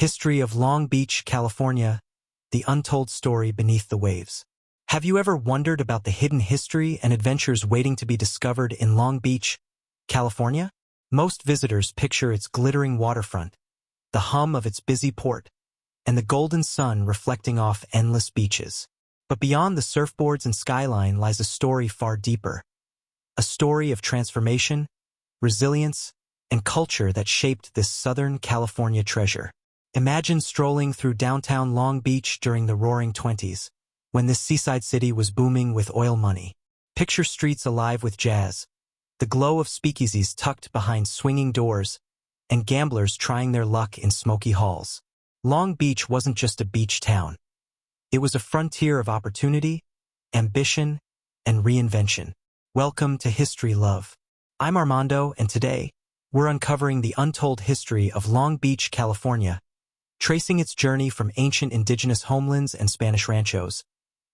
History of Long Beach, California, the untold story beneath the waves. Have you ever wondered about the hidden history and adventures waiting to be discovered in Long Beach, California? Most visitors picture its glittering waterfront, the hum of its busy port, and the golden sun reflecting off endless beaches. But beyond the surfboards and skyline lies a story far deeper. A story of transformation, resilience, and culture that shaped this Southern California treasure. Imagine strolling through downtown Long Beach during the Roaring '20s, when this seaside city was booming with oil money. Picture streets alive with jazz, the glow of speakeasies tucked behind swinging doors, and gamblers trying their luck in smoky halls. Long Beach wasn't just a beach town. It was a frontier of opportunity, ambition, and reinvention. Welcome to History Love. I'm Armando, and today, we're uncovering the untold history of Long Beach, California, tracing its journey from ancient indigenous homelands and Spanish ranchos,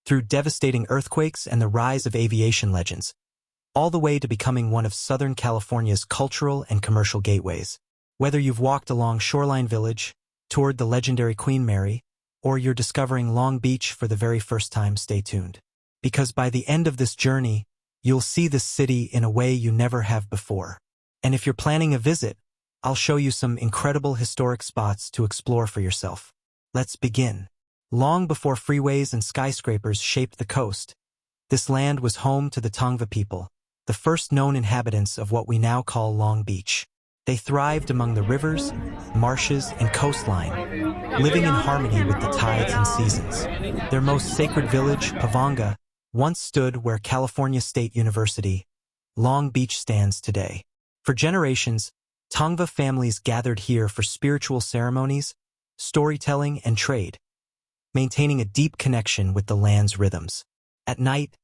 through devastating earthquakes and the rise of aviation legends, all the way to becoming one of Southern California's cultural and commercial gateways. Whether you've walked along Shoreline Village, toured the legendary Queen Mary, or you're discovering Long Beach for the very first time, stay tuned. Because by the end of this journey, you'll see this city in a way you never have before. And if you're planning a visit, I'll show you some incredible historic spots to explore for yourself. Let's begin. Long before freeways and skyscrapers shaped the coast, this land was home to the Tongva people, the first known inhabitants of what we now call Long Beach. They thrived among the rivers, marshes, and coastline, living in harmony with the tides and seasons. Their most sacred village, Pavanga, once stood where California State University, Long Beach, stands today. For generations, Tongva families gathered here for spiritual ceremonies, storytelling, and trade, maintaining a deep connection with the land's rhythms. At night,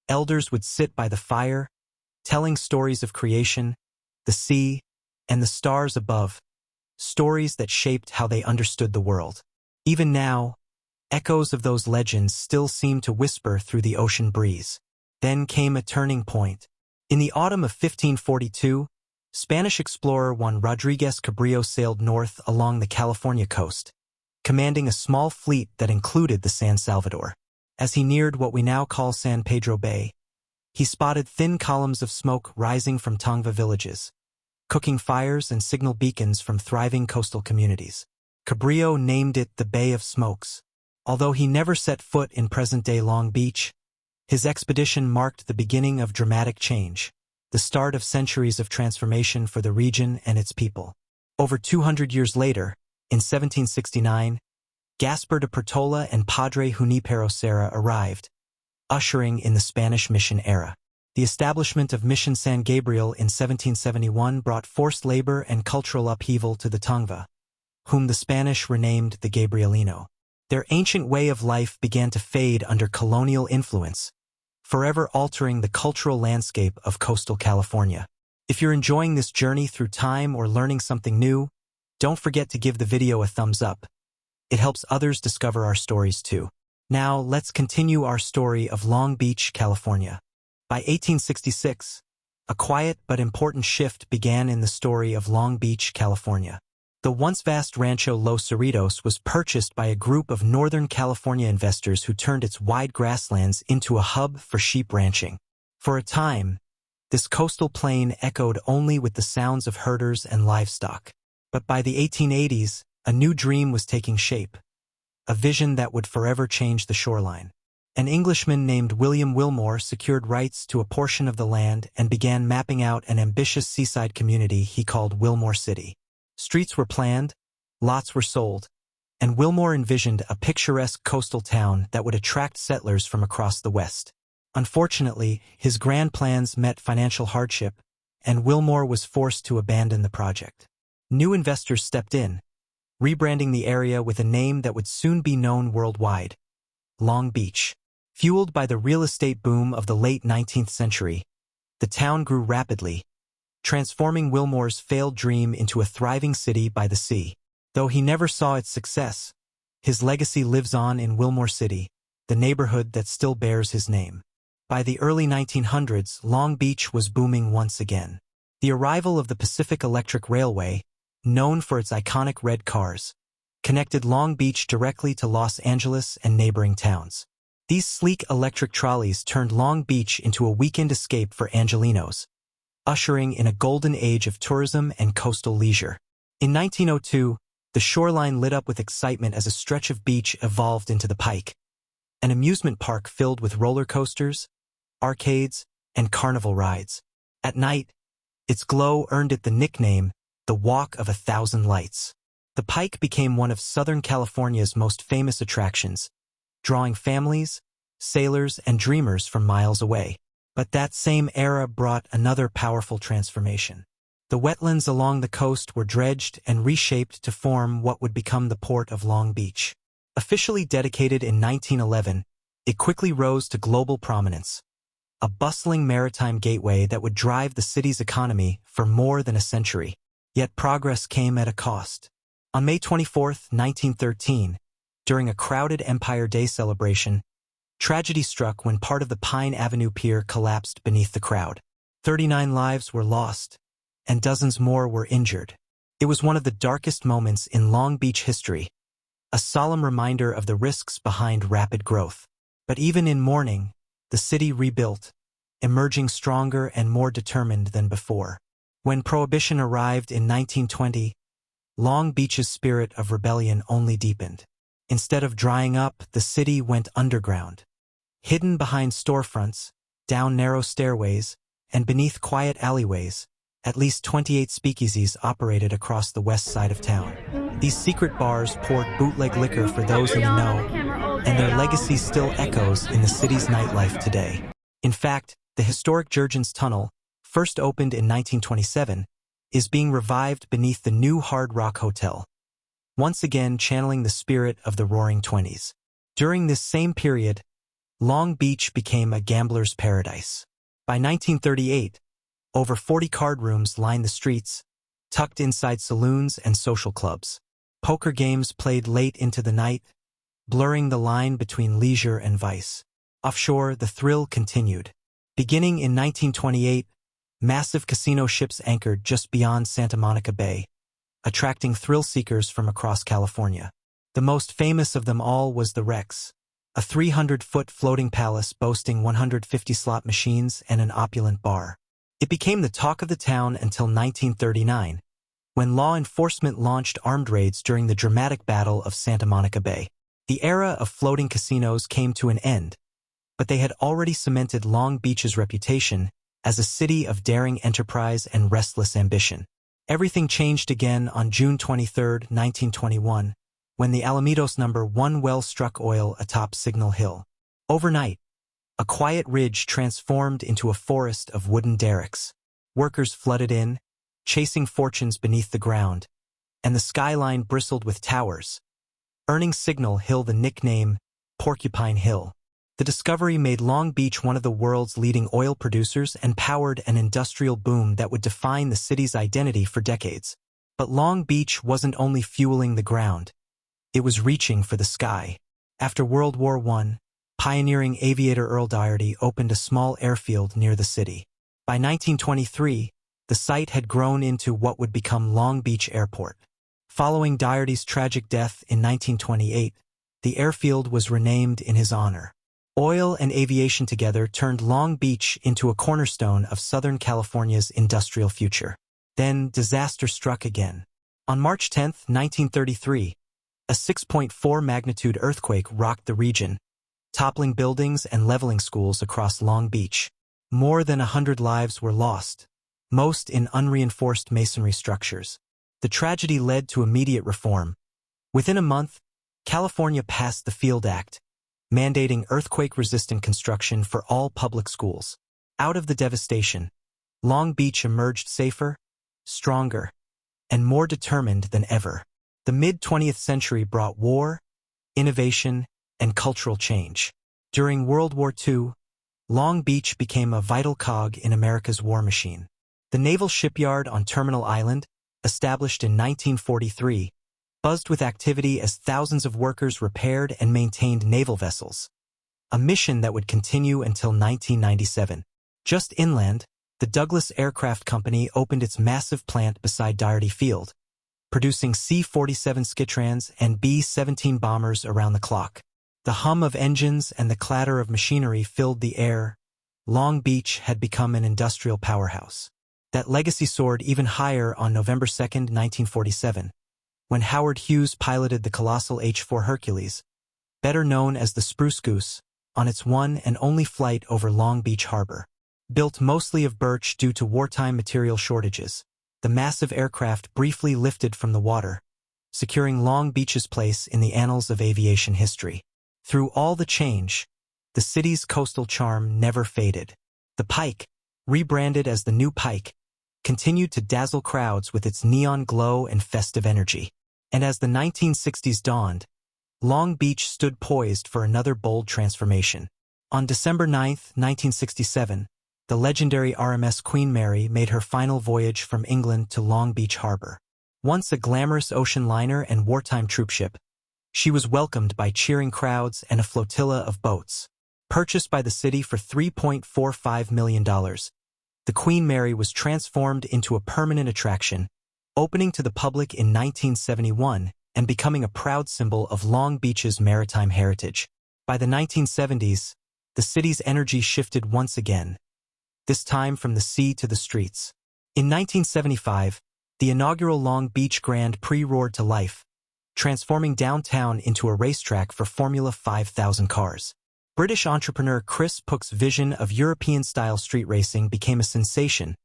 elders would sit by the fire, telling stories of creation, the sea, and the stars above, stories that shaped how they understood the world. Even now, echoes of those legends still seem to whisper through the ocean breeze. Then came a turning point. In the autumn of 1542, Spanish explorer Juan Rodriguez Cabrillo sailed north along the California coast, commanding a small fleet that included the San Salvador. As he neared what we now call San Pedro Bay, he spotted thin columns of smoke rising from Tongva villages, cooking fires and signal beacons from thriving coastal communities. Cabrillo named it the Bay of Smokes. Although he never set foot in present-day Long Beach, his expedition marked the beginning of dramatic change, the start of centuries of transformation for the region and its people. Over 200 years later, in 1769, Gaspar de Portola and Padre Junipero Serra arrived, ushering in the Spanish mission era. The establishment of Mission San Gabriel in 1771 brought forced labor and cultural upheaval to the Tongva, whom the Spanish renamed the Gabrielino. Their ancient way of life began to fade under colonial influence, forever altering the cultural landscape of coastal California. If you're enjoying this journey through time or learning something new, don't forget to give the video a thumbs up. It helps others discover our stories too. Now, let's continue our story of Long Beach, California. By 1866, a quiet but important shift began in the story of Long Beach, California. The once vast Rancho Los Cerritos was purchased by a group of Northern California investors who turned its wide grasslands into a hub for sheep ranching. For a time, this coastal plain echoed only with the sounds of herders and livestock. But by the 1880s, a new dream was taking shape, a vision that would forever change the shoreline. An Englishman named William Wilmore secured rights to a portion of the land and began mapping out an ambitious seaside community he called Wilmore City. Streets were planned, lots were sold, and Wilmore envisioned a picturesque coastal town that would attract settlers from across the West. Unfortunately, his grand plans met financial hardship, and Wilmore was forced to abandon the project. New investors stepped in, rebranding the area with a name that would soon be known worldwide: Long Beach. Fueled by the real estate boom of the late 19th century, the town grew rapidly, transforming Wilmore's failed dream into a thriving city by the sea. Though he never saw its success, his legacy lives on in Wilmore City, the neighborhood that still bears his name. By the early 1900s, Long Beach was booming once again. The arrival of the Pacific Electric Railway, known for its iconic red cars, connected Long Beach directly to Los Angeles and neighboring towns. These sleek electric trolleys turned Long Beach into a weekend escape for Angelenos, ushering in a golden age of tourism and coastal leisure. In 1902, the shoreline lit up with excitement as a stretch of beach evolved into the Pike, an amusement park filled with roller coasters, arcades, and carnival rides. At night, its glow earned it the nickname, the Walk of 1,000 Lights. The Pike became one of Southern California's most famous attractions, drawing families, sailors, and dreamers from miles away. But that same era brought another powerful transformation. The wetlands along the coast were dredged and reshaped to form what would become the port of Long Beach. Officially dedicated in 1911, it quickly rose to global prominence, a bustling maritime gateway that would drive the city's economy for more than a century. Yet progress came at a cost. On May 24, 1913, during a crowded Empire Day celebration, tragedy struck when part of the Pine Avenue Pier collapsed beneath the crowd. 39 lives were lost, and dozens more were injured. It was one of the darkest moments in Long Beach history, a solemn reminder of the risks behind rapid growth. But even in mourning, the city rebuilt, emerging stronger and more determined than before. When Prohibition arrived in 1920, Long Beach's spirit of rebellion only deepened. Instead of drying up, the city went underground. Hidden behind storefronts, down narrow stairways, and beneath quiet alleyways, at least 28 speakeasies operated across the west side of town. These secret bars poured bootleg liquor for those in the know, and their legacy still echoes in the city's nightlife today. In fact, the historic Jurgens Tunnel, first opened in 1927, is being revived beneath the new Hard Rock Hotel, once again channeling the spirit of the Roaring Twenties. During this same period, Long Beach became a gambler's paradise. By 1938, over 40 card rooms lined the streets, tucked inside saloons and social clubs. Poker games played late into the night, blurring the line between leisure and vice. Offshore, the thrill continued. Beginning in 1928, massive casino ships anchored just beyond Santa Monica Bay, attracting thrill-seekers from across California. The most famous of them all was the Rex, a 300-foot floating palace boasting 150 slot machines and an opulent bar. It became the talk of the town until 1939, when law enforcement launched armed raids during the dramatic Battle of Santa Monica Bay. The era of floating casinos came to an end, but they had already cemented Long Beach's reputation as a city of daring enterprise and restless ambition. Everything changed again on June 23, 1921, when the Alamitos No. 1 well struck oil atop Signal Hill. Overnight, a quiet ridge transformed into a forest of wooden derricks. Workers flooded in, chasing fortunes beneath the ground, and the skyline bristled with towers, earning Signal Hill the nickname Porcupine Hill. The discovery made Long Beach one of the world's leading oil producers and powered an industrial boom that would define the city's identity for decades. But Long Beach wasn't only fueling the ground, it was reaching for the sky. After World War I, pioneering aviator Earl Doherty opened a small airfield near the city. By 1923, the site had grown into what would become Long Beach Airport. Following Doherty's tragic death in 1928, the airfield was renamed in his honor. Oil and aviation together turned Long Beach into a cornerstone of Southern California's industrial future. Then disaster struck again. On March 10, 1933, a 6.4 magnitude earthquake rocked the region, toppling buildings and leveling schools across Long Beach. More than 100 lives were lost, most in unreinforced masonry structures. The tragedy led to immediate reform. Within a month, California passed the Field Act, mandating earthquake-resistant construction for all public schools. Out of the devastation, Long Beach emerged safer, stronger, and more determined than ever. The mid-20th century brought war, innovation, and cultural change. During World War II, Long Beach became a vital cog in America's war machine. The naval shipyard on Terminal Island, established in 1943, buzzed with activity as thousands of workers repaired and maintained naval vessels, a mission that would continue until 1997. Just inland, the Douglas Aircraft Company opened its massive plant beside Doherty Field, producing C-47 Skytrans and B-17 bombers around the clock. The hum of engines and the clatter of machinery filled the air. Long Beach had become an industrial powerhouse. That legacy soared even higher on November 2, 1947, when Howard Hughes piloted the colossal H-4 Hercules, better known as the Spruce Goose, on its one and only flight over Long Beach Harbor. Built mostly of birch due to wartime material shortages, the massive aircraft briefly lifted from the water, securing Long Beach's place in the annals of aviation history. Through all the change, the city's coastal charm never faded. The Pike, rebranded as the New Pike, continued to dazzle crowds with its neon glow and festive energy. And as the 1960s dawned, Long Beach stood poised for another bold transformation. On December 9, 1967, the legendary RMS Queen Mary made her final voyage from England to Long Beach Harbor. Once a glamorous ocean liner and wartime troopship, she was welcomed by cheering crowds and a flotilla of boats. Purchased by the city for $3.45 million, the Queen Mary was transformed into a permanent attraction, opening to the public in 1971 and becoming a proud symbol of Long Beach's maritime heritage. By the 1970s, the city's energy shifted once again, this time from the sea to the streets. In 1975, the inaugural Long Beach Grand Prix roared to life, transforming downtown into a racetrack for Formula 5000 cars. British entrepreneur Chris Pook's vision of European-style street racing became a sensation,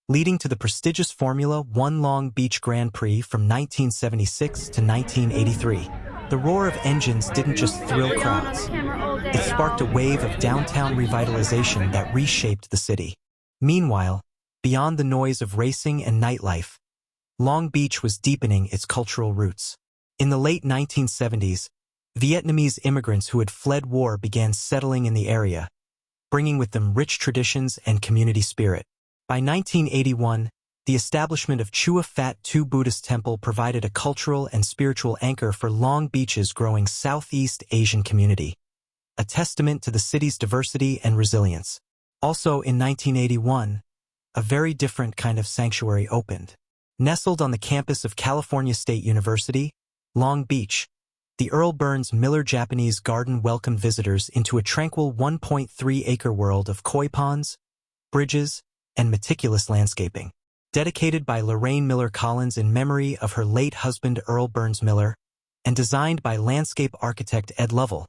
leading to the prestigious Formula 1 Long Beach Grand Prix from 1976 to 1983. The roar of engines didn't just thrill crowds. It sparked a wave of downtown revitalization that reshaped the city. Meanwhile, beyond the noise of racing and nightlife, Long Beach was deepening its cultural roots. In the late 1970s, Vietnamese immigrants who had fled war began settling in the area, bringing with them rich traditions and community spirit. By 1981, the establishment of Chua Phat Tu Buddhist Temple provided a cultural and spiritual anchor for Long Beach's growing Southeast Asian community, a testament to the city's diversity and resilience. Also in 1981, a very different kind of sanctuary opened. Nestled on the campus of California State University, Long Beach, the Earl Burns Miller Japanese Garden welcomed visitors into a tranquil 1.3-acre world of koi ponds, bridges, and meticulous landscaping. Dedicated by Lorraine Miller Collins in memory of her late husband Earl Burns Miller, and designed by landscape architect Ed Lovell,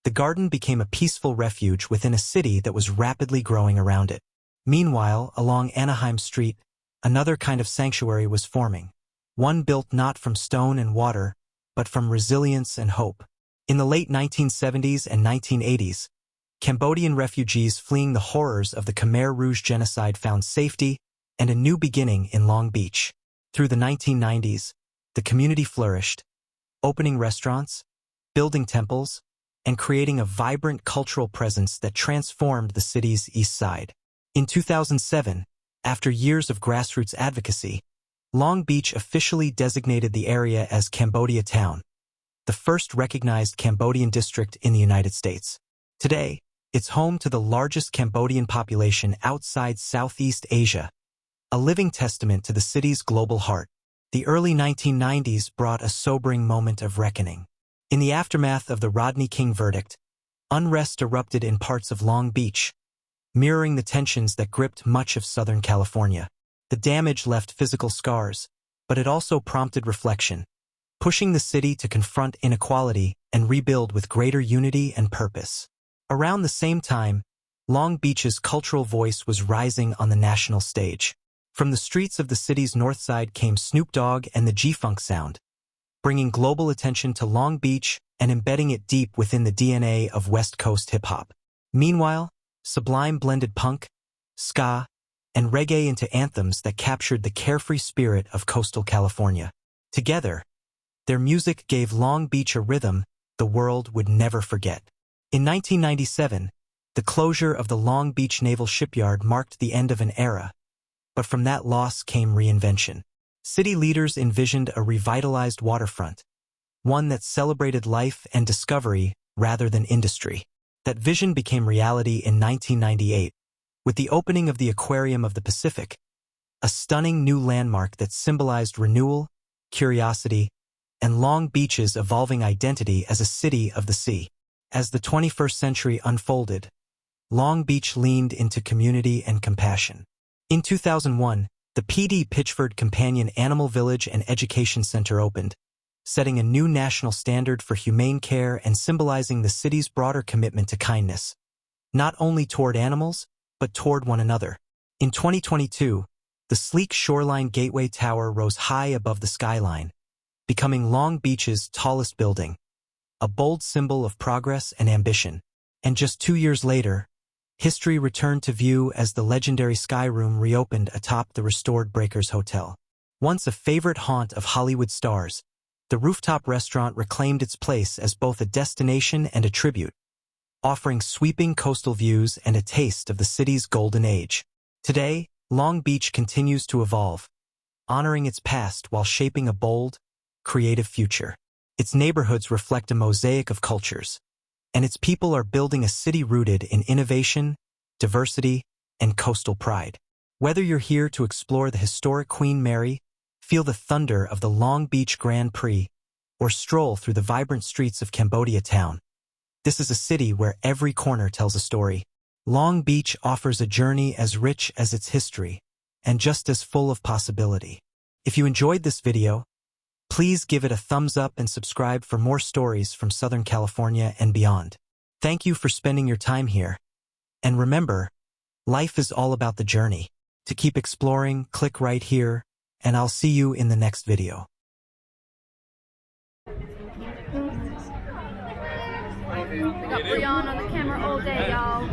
the garden became a peaceful refuge within a city that was rapidly growing around it. Meanwhile, along Anaheim Street, another kind of sanctuary was forming, one built not from stone and water, but from resilience and hope. In the late 1970s and 1980s, Cambodian refugees fleeing the horrors of the Khmer Rouge genocide found safety and a new beginning in Long Beach. Through the 1990s, the community flourished, opening restaurants, building temples, and creating a vibrant cultural presence that transformed the city's east side. In 2007, after years of grassroots advocacy, Long Beach officially designated the area as Cambodia Town, the first recognized Cambodian district in the United States. Today, it's home to the largest Cambodian population outside Southeast Asia, a living testament to the city's global heart. The early 1990s brought a sobering moment of reckoning. In the aftermath of the Rodney King verdict, unrest erupted in parts of Long Beach, mirroring the tensions that gripped much of Southern California. The damage left physical scars, but it also prompted reflection, pushing the city to confront inequality and rebuild with greater unity and purpose. Around the same time, Long Beach's cultural voice was rising on the national stage. From the streets of the city's north side came Snoop Dogg and the G-Funk sound, bringing global attention to Long Beach and embedding it deep within the DNA of West Coast hip-hop. Meanwhile, Sublime blended punk, ska, and reggae into anthems that captured the carefree spirit of coastal California. Together, their music gave Long Beach a rhythm the world would never forget. In 1997, the closure of the Long Beach Naval Shipyard marked the end of an era, but from that loss came reinvention. City leaders envisioned a revitalized waterfront, one that celebrated life and discovery rather than industry. That vision became reality in 1998, with the opening of the Aquarium of the Pacific, a stunning new landmark that symbolized renewal, curiosity, and Long Beach's evolving identity as a city of the sea. As the 21st century unfolded, Long Beach leaned into community and compassion. In 2001, the P.D. Pitchford Companion Animal Village and Education Center opened, setting a new national standard for humane care and symbolizing the city's broader commitment to kindness, not only toward animals, but toward one another. In 2022, the sleek Shoreline Gateway Tower rose high above the skyline, becoming Long Beach's tallest building, a bold symbol of progress and ambition. And just 2 years later, history returned to view as the legendary Sky Room reopened atop the restored Breakers Hotel. Once a favorite haunt of Hollywood stars, the rooftop restaurant reclaimed its place as both a destination and a tribute, offering sweeping coastal views and a taste of the city's golden age. Today, Long Beach continues to evolve, honoring its past while shaping a bold, creative future. Its neighborhoods reflect a mosaic of cultures, and its people are building a city rooted in innovation, diversity, and coastal pride. Whether you're here to explore the historic Queen Mary, feel the thunder of the Long Beach Grand Prix, or stroll through the vibrant streets of Cambodia town, this is a city where every corner tells a story. Long Beach offers a journey as rich as its history, and just as full of possibility. If you enjoyed this video, please give it a thumbs up and subscribe for more stories from Southern California and beyond. Thank you for spending your time here. And remember, life is all about the journey. To keep exploring, click right here, and I'll see you in the next video. We got Brianna on the camera all day, y'all.